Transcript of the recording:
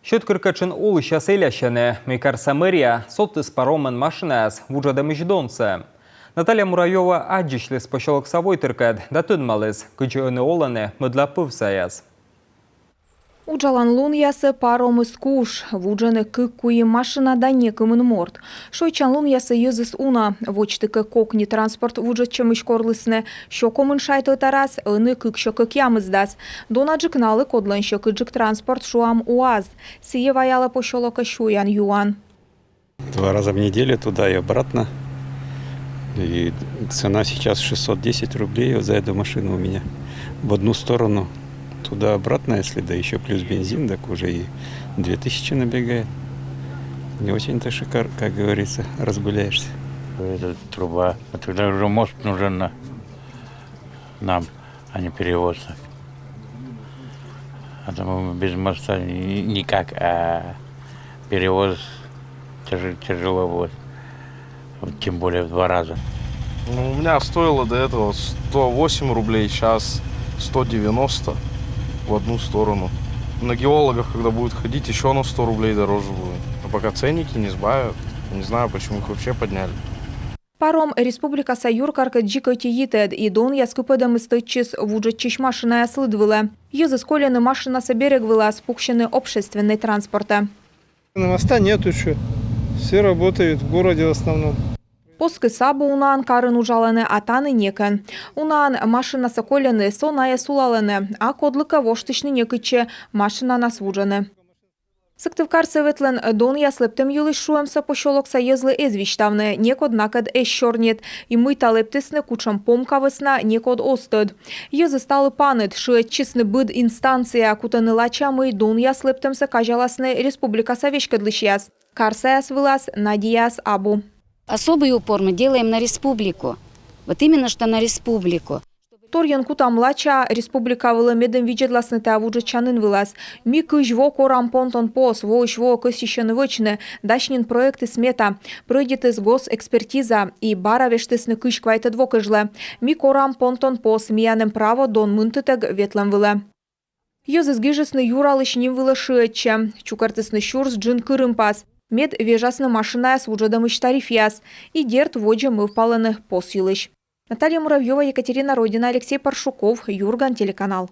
Щоткыркачын улыша сейлящаны, мейкар Самырия, сотты с паромен машинас, вуджада междонце. Наталья Муравьева аджишлес пошелок совой тыркад, да тынмалыс, кычы ыны оланы мыдла пывсаяс. Уджалан лун ясы паром скуш, вуджаны кыккуи машина да некымын морд. Шойчан лун ясы езыс уна, вочтыка кокни транспорт вуджат чемыш корлысны, щокомын шайты тарас, ыны кыкщокык ямыздас. Донаджик налы кодлан щокыджик транспорт шуам УАЗ. Сие ваяла пошелока шуян юан. 2 раза в неделю туда и обратно. И цена сейчас 610 рублей за эту машину у меня. В одну сторону. Туда-обратно, если да еще плюс бензин, так уже и 2000 набегает. Не очень-то шикарно, как говорится, разгуляешься. Это труба. А тогда уже мост нужен нам, а не перевозка. А то мы без моста никак, а перевоз тяжело будет. Вот тем более в 2 раза. Ну, у меня стоило до этого 108 рублей, сейчас 190 в одну сторону. На геологах, когда будет ходить, еще на 100 рублей дороже будет. А пока ценники не сбавят, не знаю, почему их вообще подняли. Паром Республика Саюркарка джика тиитед, и дон яскупедам истычис вуджачиш машина слыдвила. Езыс колены машина соберегвила спукщены общественной транспорта. На моста нет еще. Все работают в городе в основном. Поски сабу унаан карын ужалене, а таны некен. Унаан машина соколене соная сулалене, а кодлыка воштышны некыче машина насвуджене. Сыктывкар севетлен дон яслептем юлыш шуемса пошолокса езлы эзвиштавне, некод накад эщорнет, и мы талептесне кучам помкавесна некод остед. Езы сталы панет, шует чисны быд инстанция, кутаны лачамы дон яслептемса кажаласне республика совешкадлышьяс. Карсаяс вылаз надияс абу. Особый упор мы делаем на республику. Вот именно что на республику. Торьян кутам лача республика вылы медем виджетласны тавуджа чанын вылаз. Ми кыжво корам понтон пос, воишво кысищен вычны, дашнин проекты смета. Пройдет из госэкспертиза и баравештесны кыш квайтедво кыжле. Ми корам понтон пос, миянем право дон мынтытег ветлем вылы. Йозыз гижесны юралыш ним вылы шиэтче. Чукартысны щурс джин кырымпас. Мед вежасны машиная с вуджадамыш тарифяс. И дерт воджа мы впаланы пос юлыш. Наталья Муравьева, Екатерина Родина, Алексей Паршуков, Юрган, телеканал.